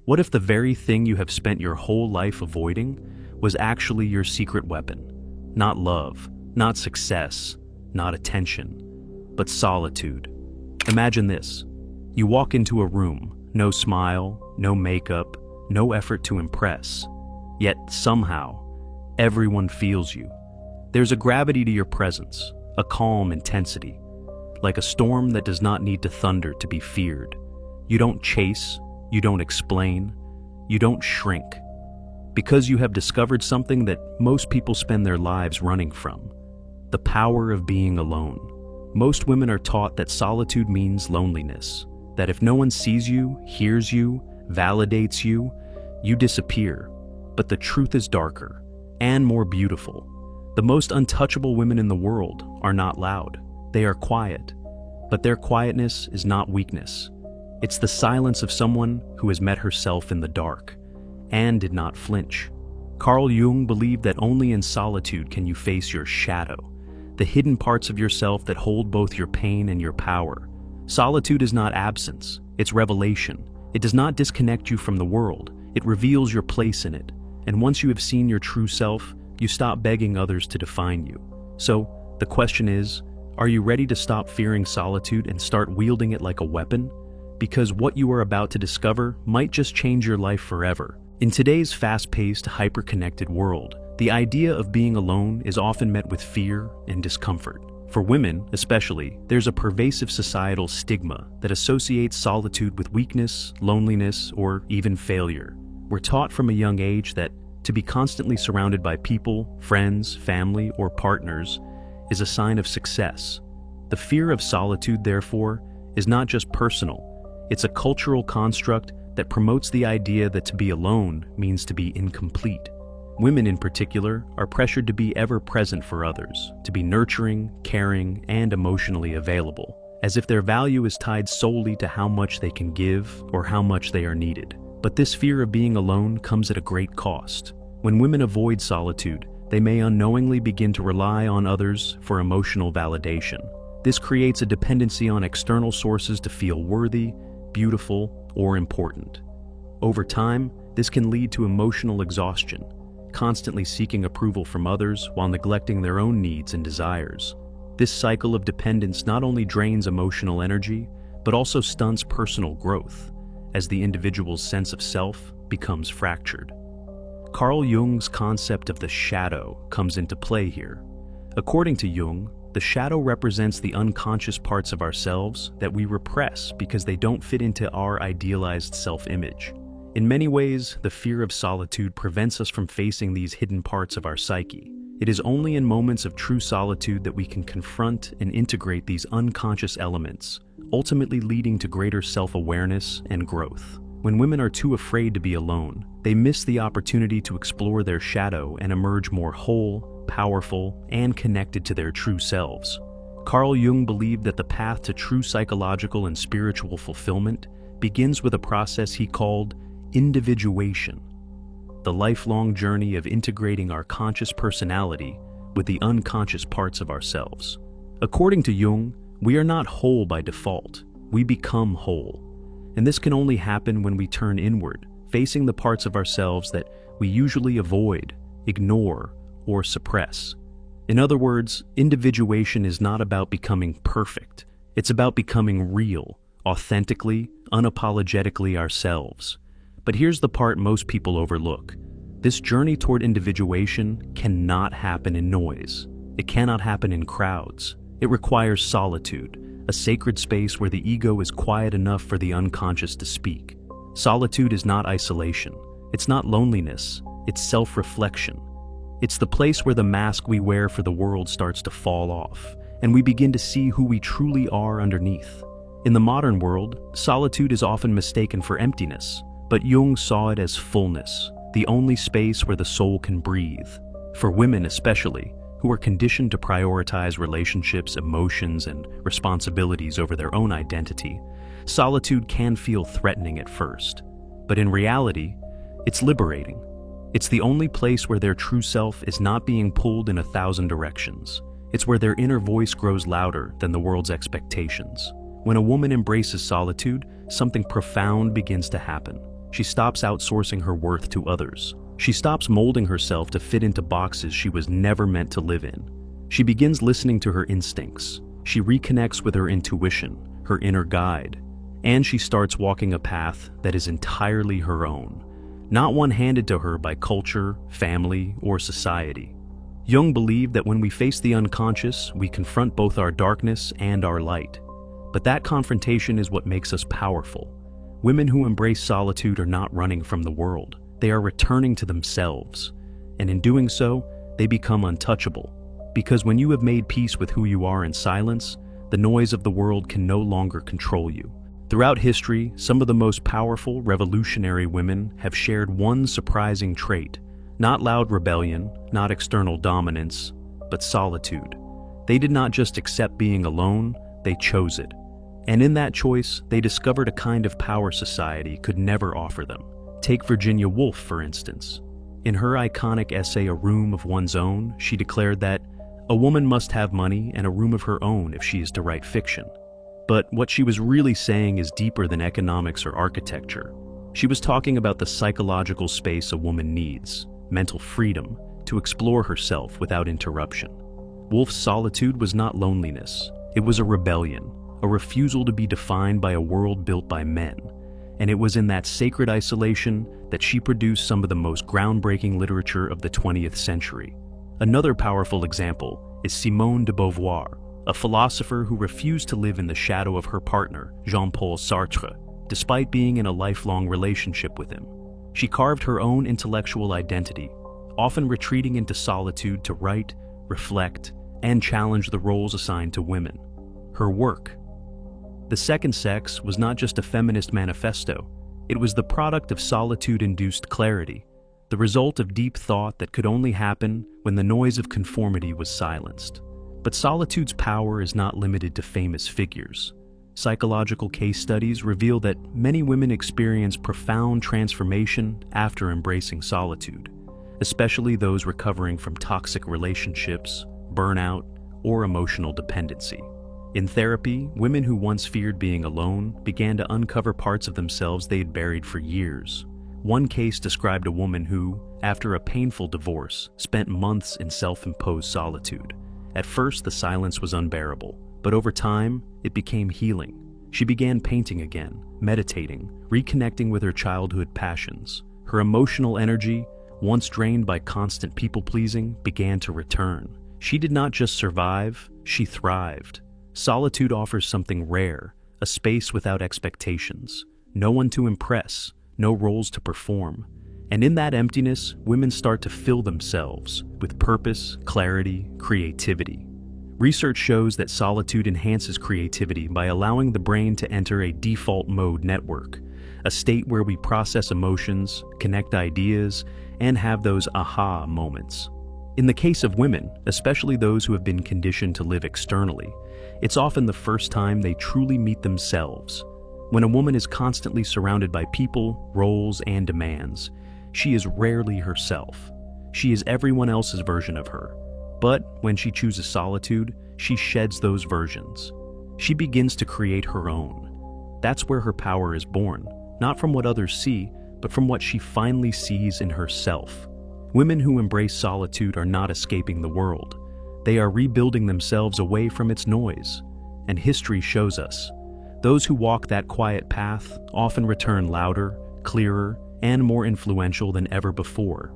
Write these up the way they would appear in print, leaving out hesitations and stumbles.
What if the very thing you have spent your whole life avoiding was actually your secret weapon? Not love, not success, not attention, but solitude. Imagine this. You walk into a room, no smile, no makeup, no effort to impress. Yet somehow, everyone feels you. There's a gravity to your presence, a calm intensity, like a storm that does not need to thunder to be feared. You don't chase, you don't explain, you don't shrink. Because you have discovered something that most people spend their lives running from: the power of being alone. Most women are taught that solitude means loneliness, that if no one sees you, hears you, validates you, you disappear. But the truth is darker and more beautiful. The most untouchable women in the world are not loud. They are quiet. But their quietness is not weakness. It's the silence of someone who has met herself in the dark and did not flinch. Carl Jung believed that only in solitude can you face your shadow, the hidden parts of yourself that hold both your pain and your power. Solitude is not absence, it's revelation. It does not disconnect you from the world, it reveals your place in it. And once you have seen your true self, you stop begging others to define you. So, the question is, are you ready to stop fearing solitude and start wielding it like a weapon? Because what you are about to discover might just change your life forever. In today's fast-paced, hyper-connected world, the idea of being alone is often met with fear and discomfort. For women, especially, there's a pervasive societal stigma that associates solitude with weakness, loneliness, or even failure. We're taught from a young age that to be constantly surrounded by people, friends, family, or partners is a sign of success. The fear of solitude, therefore, is not just personal. It's a cultural construct that promotes the idea that to be alone means to be incomplete. Women in particular are pressured to be ever present for others, to be nurturing, caring, and emotionally available, as if their value is tied solely to how much they can give or how much they are needed. But this fear of being alone comes at a great cost. When women avoid solitude, they may unknowingly begin to rely on others for emotional validation. This creates a dependency on external sources to feel worthy, beautiful, or important. Over time, this can lead to emotional exhaustion, constantly seeking approval from others while neglecting their own needs and desires. This cycle of dependence not only drains emotional energy, but also stunts personal growth, as the individual's sense of self becomes fractured. Carl Jung's concept of the shadow comes into play here. According to Jung, the shadow represents the unconscious parts of ourselves that we repress because they don't fit into our idealized self-image. In many ways, the fear of solitude prevents us from facing these hidden parts of our psyche. It is only in moments of true solitude that we can confront and integrate these unconscious elements, ultimately leading to greater self-awareness and growth. When women are too afraid to be alone, they miss the opportunity to explore their shadow and emerge more whole, powerful, and connected to their true selves. Carl Jung believed that the path to true psychological and spiritual fulfillment begins with a process he called individuation, the lifelong journey of integrating our conscious personality with the unconscious parts of ourselves. According to Jung, we are not whole by default, we become whole. And this can only happen when we turn inward, facing the parts of ourselves that we usually avoid, ignore, or suppress. In other words, individuation is not about becoming perfect. It's about becoming real, authentically, unapologetically ourselves. But here's the part most people overlook. This journey toward individuation cannot happen in noise. It cannot happen in crowds. It requires solitude, a sacred space where the ego is quiet enough for the unconscious to speak. Solitude is not isolation. It's not loneliness. It's self-reflection. It's the place where the mask we wear for the world starts to fall off, and we begin to see who we truly are underneath. In the modern world, solitude is often mistaken for emptiness, but Jung saw it as fullness, the only space where the soul can breathe. For women especially, who are conditioned to prioritize relationships, emotions, and responsibilities over their own identity, solitude can feel threatening at first. But in reality, it's liberating. It's the only place where their true self is not being pulled in 1,000 directions. It's where their inner voice grows louder than the world's expectations. When a woman embraces solitude, something profound begins to happen. She stops outsourcing her worth to others. She stops molding herself to fit into boxes she was never meant to live in. She begins listening to her instincts. She reconnects with her intuition, her inner guide, and she starts walking a path that is entirely her own, not one handed to her by culture, family, or society. Jung believed that when we face the unconscious, we confront both our darkness and our light. But that confrontation is what makes us powerful. Women who embrace solitude are not running from the world. They are returning to themselves. And in doing so, they become untouchable. Because when you have made peace with who you are in silence, the noise of the world can no longer control you. Throughout history, some of the most powerful, revolutionary women have shared one surprising trait. Not loud rebellion, not external dominance, but solitude. They did not just accept being alone, they chose it. And in that choice, they discovered a kind of power society could never offer them. Take Virginia Woolf, for instance. In her iconic essay, A Room of One's Own, she declared that a woman must have money and a room of her own if she is to write fiction. But what she was really saying is deeper than economics or architecture. She was talking about the psychological space a woman needs, mental freedom, to explore herself without interruption. Woolf's solitude was not loneliness. It was a rebellion, a refusal to be defined by a world built by men. And it was in that sacred isolation that she produced some of the most groundbreaking literature of the 20th century. Another powerful example is Simone de Beauvoir, a philosopher who refused to live in the shadow of her partner, Jean-Paul Sartre, despite being in a lifelong relationship with him. She carved her own intellectual identity, often retreating into solitude to write, reflect, and challenge the roles assigned to women. Her work, The Second Sex, was not just a feminist manifesto. It was the product of solitude-induced clarity, the result of deep thought that could only happen when the noise of conformity was silenced. But solitude's power is not limited to famous figures. Psychological case studies reveal that many women experience profound transformation after embracing solitude, especially those recovering from toxic relationships, burnout, or emotional dependency. In therapy, women who once feared being alone began to uncover parts of themselves they had buried for years. One case described a woman who, after a painful divorce, spent months in self-imposed solitude. At first, the silence was unbearable, but over time, it became healing. She began painting again, meditating, reconnecting with her childhood passions. Her emotional energy, once drained by constant people-pleasing, began to return. She did not just survive, she thrived. Solitude offers something rare, a space without expectations, no one to impress, no roles to perform. And in that emptiness, women start to fill themselves with purpose, clarity, creativity. Research shows that solitude enhances creativity by allowing the brain to enter a default mode network, a state where we process emotions, connect ideas, and have those aha moments. In the case of women, especially those who have been conditioned to live externally, it's often the first time they truly meet themselves. When a woman is constantly surrounded by people, roles, and demands, she is rarely herself. She is everyone else's version of her. But when she chooses solitude, she sheds those versions. She begins to create her own. That's where her power is born, not from what others see, but from what she finally sees in herself. Women who embrace solitude are not escaping the world. They are rebuilding themselves away from its noise. And history shows us, those who walk that quiet path often return louder, clearer, and more influential than ever before.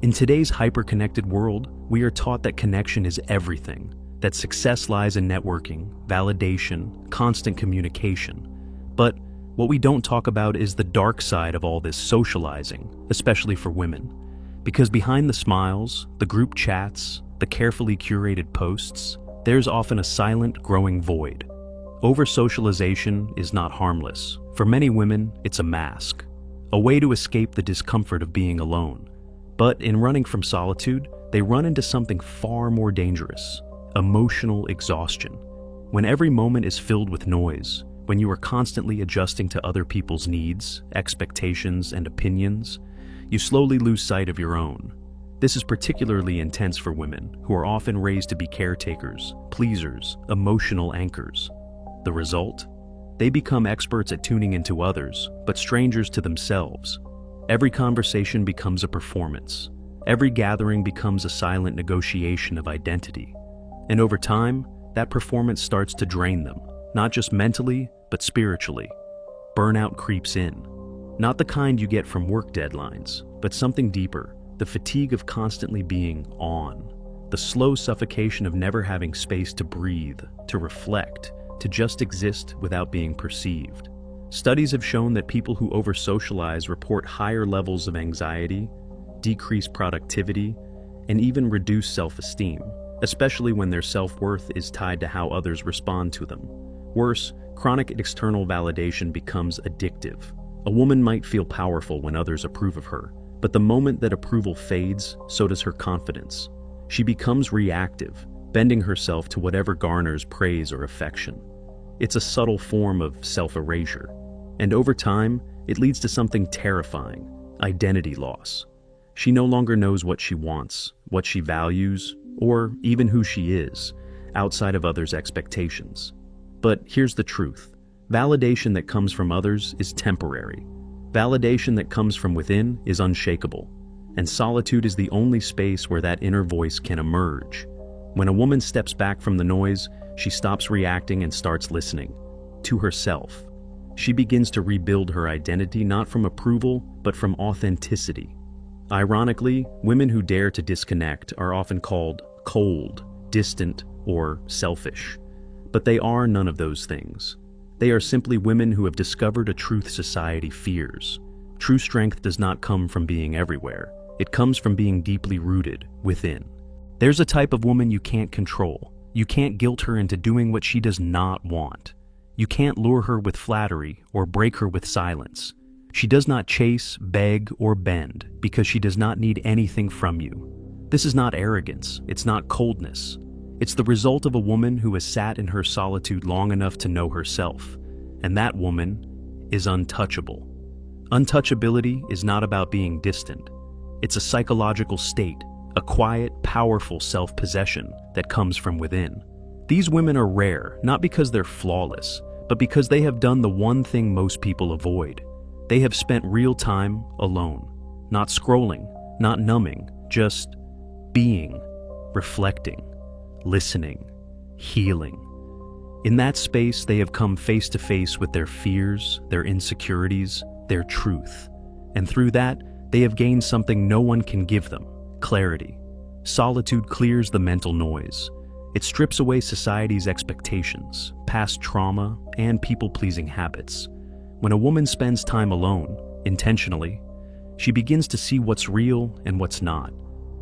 In today's hyper-connected world, we are taught that connection is everything, that success lies in networking, validation, constant communication. But what we don't talk about is the dark side of all this socializing, especially for women. Because behind the smiles, the group chats, the carefully curated posts, there's often a silent, growing void. Over-socialization is not harmless. For many women, it's a mask, a way to escape the discomfort of being alone. But in running from solitude, they run into something far more dangerous: emotional exhaustion. When every moment is filled with noise, when you are constantly adjusting to other people's needs, expectations, and opinions, you slowly lose sight of your own. This is particularly intense for women, who are often raised to be caretakers, pleasers, emotional anchors. The result? They become experts at tuning into others, but strangers to themselves. Every conversation becomes a performance. Every gathering becomes a silent negotiation of identity. And over time, that performance starts to drain them, not just mentally, but spiritually. Burnout creeps in. Not the kind you get from work deadlines, but something deeper, the fatigue of constantly being on. The slow suffocation of never having space to breathe, to reflect, to just exist without being perceived. Studies have shown that people who over-socialize report higher levels of anxiety, decreased productivity, and even reduced self-esteem, especially when their self-worth is tied to how others respond to them. Worse, chronic external validation becomes addictive. A woman might feel powerful when others approve of her, but the moment that approval fades, so does her confidence. She becomes reactive, bending herself to whatever garners praise or affection. It's a subtle form of self-erasure, and over time, it leads to something terrifying: identity loss. She no longer knows what she wants, what she values, or even who she is, outside of others' expectations. But here's the truth: validation that comes from others is temporary. Validation that comes from within is unshakable. And solitude is the only space where that inner voice can emerge. When a woman steps back from the noise, she stops reacting and starts listening to herself. She begins to rebuild her identity not from approval, but from authenticity. Ironically, women who dare to disconnect are often called cold, distant, or selfish. But they are none of those things. They are simply women who have discovered a truth society fears. True strength does not come from being everywhere. It comes from being deeply rooted within. There's a type of woman you can't control. You can't guilt her into doing what she does not want. You can't lure her with flattery or break her with silence. She does not chase, beg, or bend because she does not need anything from you. This is not arrogance. It's not coldness. It's the result of a woman who has sat in her solitude long enough to know herself. And that woman is untouchable. Untouchability is not about being distant. It's a psychological state, a quiet, powerful self-possession that comes from within. These women are rare, not because they're flawless, but because they have done the one thing most people avoid. They have spent real time alone, not scrolling, not numbing, just being, reflecting, listening, healing. In that space, they have come face to face with their fears, their insecurities, their truth. And through that, they have gained something no one can give them: clarity. Solitude clears the mental noise. It strips away society's expectations, past trauma, and people-pleasing habits. When a woman spends time alone, intentionally, she begins to see what's real and what's not.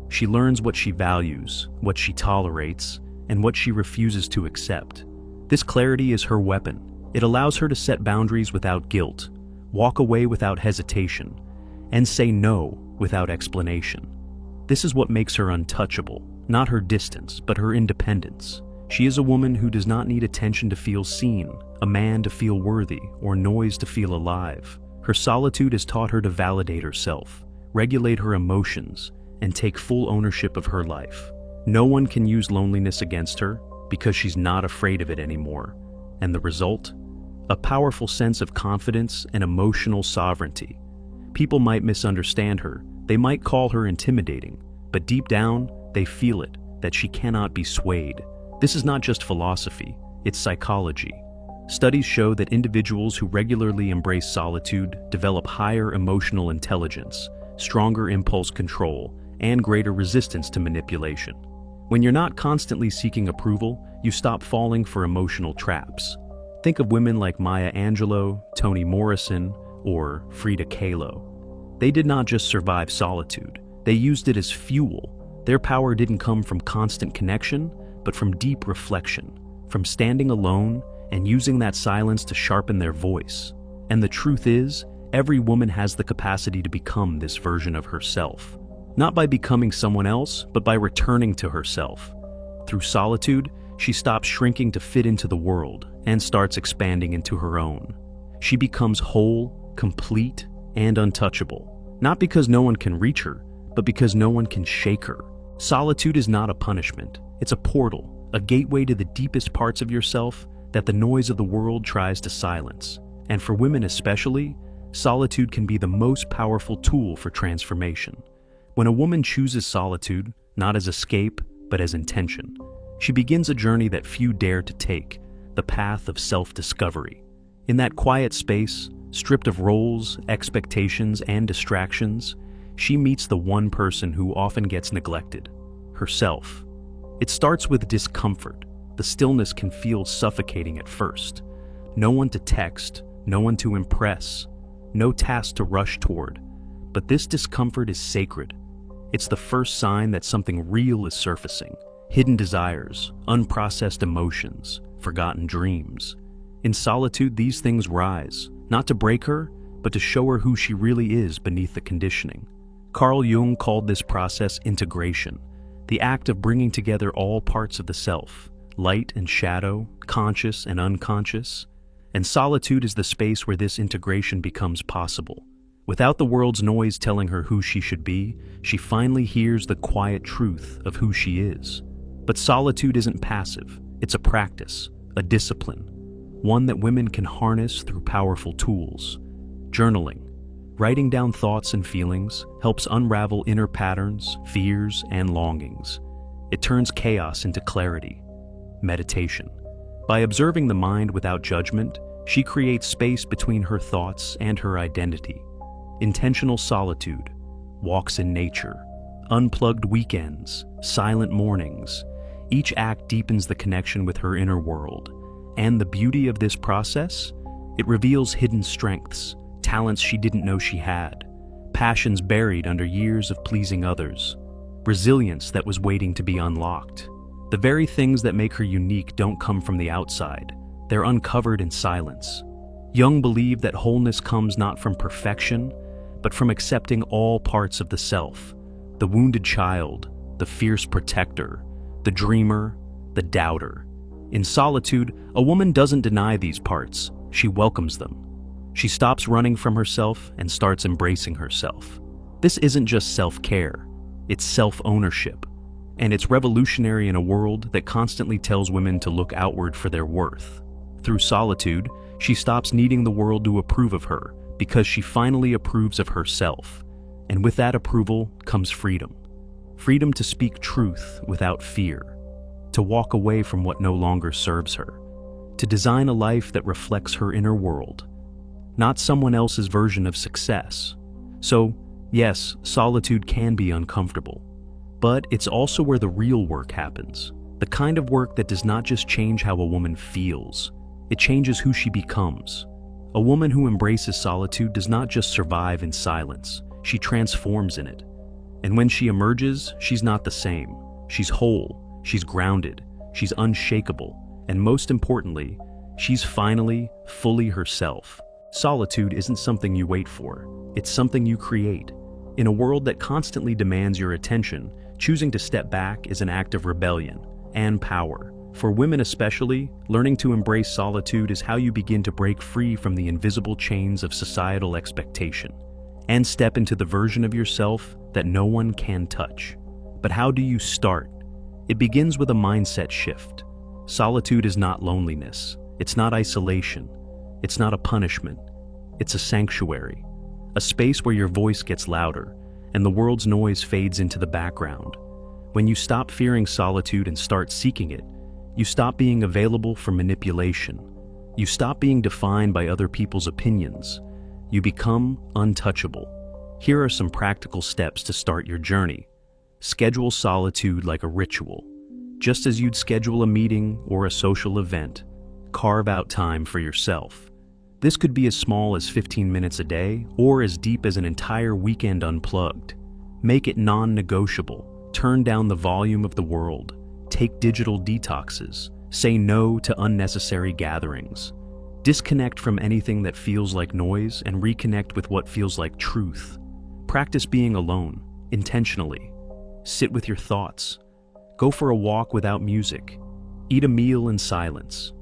She learns what she values, what she tolerates, and what she refuses to accept. This clarity is her weapon. It allows her to set boundaries without guilt, walk away without hesitation, and say no without explanation. This is what makes her untouchable, not her distance, but her independence. She is a woman who does not need attention to feel seen, a man to feel worthy, or noise to feel alive. Her solitude has taught her to validate herself, regulate her emotions, and take full ownership of her life. No one can use loneliness against her because she's not afraid of it anymore. And the result? A powerful sense of confidence and emotional sovereignty. People might misunderstand her, they might call her intimidating, but deep down, they feel it, that she cannot be swayed. This is not just philosophy, it's psychology. Studies show that individuals who regularly embrace solitude develop higher emotional intelligence, stronger impulse control, and greater resistance to manipulation. When you're not constantly seeking approval, you stop falling for emotional traps. Think of women like Maya Angelou, Toni Morrison, or Frida Kahlo. They did not just survive solitude, they used it as fuel. Their power didn't come from constant connection, but from deep reflection, from standing alone and using that silence to sharpen their voice. And the truth is, every woman has the capacity to become this version of herself. Not by becoming someone else, but by returning to herself. Through solitude, she stops shrinking to fit into the world and starts expanding into her own. She becomes whole, complete, and untouchable. Not because no one can reach her, but because no one can shake her. Solitude is not a punishment. It's a portal, a gateway to the deepest parts of yourself that the noise of the world tries to silence. And for women especially, solitude can be the most powerful tool for transformation. When a woman chooses solitude, not as escape, but as intention, she begins a journey that few dare to take, the path of self-discovery. In that quiet space, stripped of roles, expectations, and distractions, she meets the one person who often gets neglected, herself. It starts with discomfort. The stillness can feel suffocating at first. No one to text, no one to impress, no task to rush toward. But this discomfort is sacred. It's the first sign that something real is surfacing. Hidden desires, unprocessed emotions, forgotten dreams. In solitude, these things rise, not to break her, but to show her who she really is beneath the conditioning. Carl Jung called this process integration, the act of bringing together all parts of the self, light and shadow, conscious and unconscious. And solitude is the space where this integration becomes possible. Without the world's noise telling her who she should be, she finally hears the quiet truth of who she is. But solitude isn't passive. It's a practice, a discipline, one that women can harness through powerful tools. Journaling, writing down thoughts and feelings, helps unravel inner patterns, fears, and longings. It turns chaos into clarity. Meditation. By observing the mind without judgment, she creates space between her thoughts and her identity. Intentional solitude, walks in nature, unplugged weekends, silent mornings. Each act deepens the connection with her inner world. And the beauty of this process? It reveals hidden strengths, talents she didn't know she had, passions buried under years of pleasing others, resilience that was waiting to be unlocked. The very things that make her unique don't come from the outside. They're uncovered in silence. Jung believed that wholeness comes not from perfection, but from accepting all parts of the self: the wounded child, the fierce protector, the dreamer, the doubter. In solitude, a woman doesn't deny these parts, she welcomes them. She stops running from herself and starts embracing herself. This isn't just self-care, it's self-ownership. And it's revolutionary in a world that constantly tells women to look outward for their worth. Through solitude, she stops needing the world to approve of her because she finally approves of herself. And with that approval comes freedom. Freedom to speak truth without fear, to walk away from what no longer serves her, to design a life that reflects her inner world, not someone else's version of success. So, yes, solitude can be uncomfortable, but it's also where the real work happens, the kind of work that does not just change how a woman feels, it changes who she becomes. A woman who embraces solitude does not just survive in silence, she transforms in it. And when she emerges, she's not the same. She's whole, she's grounded, she's unshakable, and most importantly, she's finally, fully herself. Solitude isn't something you wait for, it's something you create. In a world that constantly demands your attention, choosing to step back is an act of rebellion and power. For women especially, learning to embrace solitude is how you begin to break free from the invisible chains of societal expectation and step into the version of yourself that no one can touch. But how do you start? It begins with a mindset shift. Solitude is not loneliness. It's not isolation. It's not a punishment. It's a sanctuary, a space where your voice gets louder and the world's noise fades into the background. When you stop fearing solitude and start seeking it, you stop being available for manipulation. You stop being defined by other people's opinions. You become untouchable. Here are some practical steps to start your journey. Schedule solitude like a ritual. Just as you'd schedule a meeting or a social event, carve out time for yourself. This could be as small as 15 minutes a day or as deep as an entire weekend unplugged. Make it non-negotiable. Turn down the volume of the world. Take digital detoxes. Say no to unnecessary gatherings. Disconnect from anything that feels like noise and reconnect with what feels like truth. Practice being alone, intentionally. Sit with your thoughts. Go for a walk without music. Eat a meal in silence.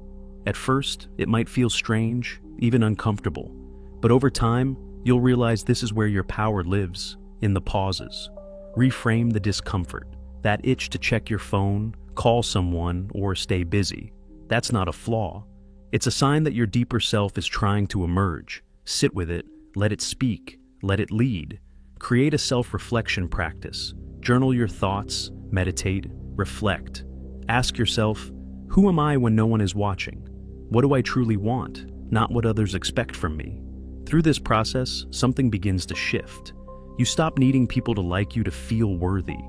At first, it might feel strange, even uncomfortable, but over time, you'll realize this is where your power lives, in the pauses. Reframe the discomfort, that itch to check your phone, call someone, or stay busy. That's not a flaw. It's a sign that your deeper self is trying to emerge. Sit with it, let it speak, let it lead. Create a self-reflection practice. Journal your thoughts, meditate, reflect. Ask yourself, who am I when no one is watching? What do I truly want, not what others expect from me? Through this process, something begins to shift. You stop needing people to like you to feel worthy.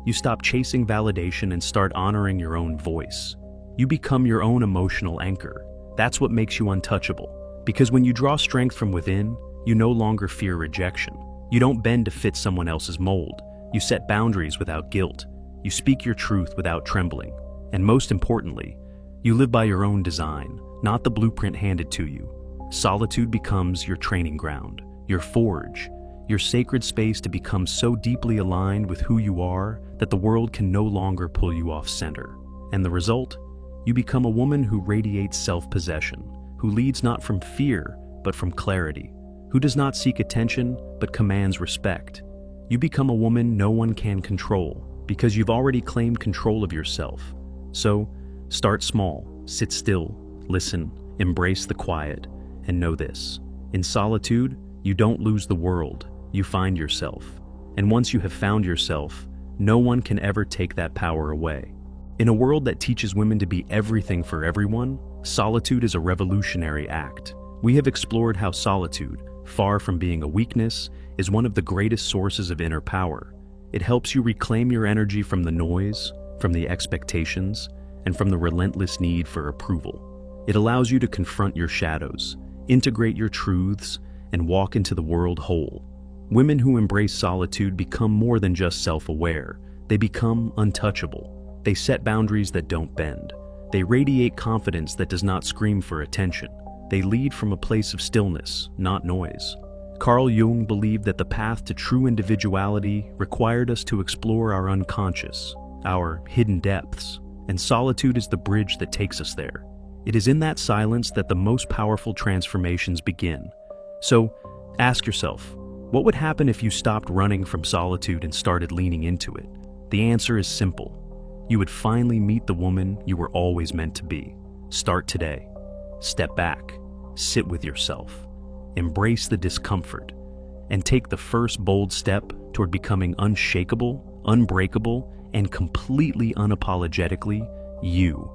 You stop chasing validation and start honoring your own voice. You become your own emotional anchor. That's what makes you untouchable. Because when you draw strength from within, you no longer fear rejection. You don't bend to fit someone else's mold. You set boundaries without guilt. You speak your truth without trembling. And most importantly, you live by your own design, not the blueprint handed to you. Solitude becomes your training ground, your forge, your sacred space to become so deeply aligned with who you are that the world can no longer pull you off center. And the result? You become a woman who radiates self-possession, who leads not from fear, but from clarity, who does not seek attention, but commands respect. You become a woman no one can control, because you've already claimed control of yourself. So, start small, sit still, listen, embrace the quiet, and know this. In solitude, you don't lose the world, you find yourself. And once you have found yourself, no one can ever take that power away. In a world that teaches women to be everything for everyone, solitude is a revolutionary act. We have explored how solitude, far from being a weakness, is one of the greatest sources of inner power. It helps you reclaim your energy from the noise, from the expectations, and from the relentless need for approval. It allows you to confront your shadows, integrate your truths, and walk into the world whole. Women who embrace solitude become more than just self-aware. They become untouchable. They set boundaries that don't bend. They radiate confidence that does not scream for attention. They lead from a place of stillness, not noise. Carl Jung believed that the path to true individuality required us to explore our unconscious, our hidden depths, and solitude is the bridge that takes us there. It is in that silence that the most powerful transformations begin. So, ask yourself, what would happen if you stopped running from solitude and started leaning into it? The answer is simple. You would finally meet the woman you were always meant to be. Start today. Step back. Sit with yourself. Embrace the discomfort. And take the first bold step toward becoming unshakable, unbreakable, and completely unapologetically you.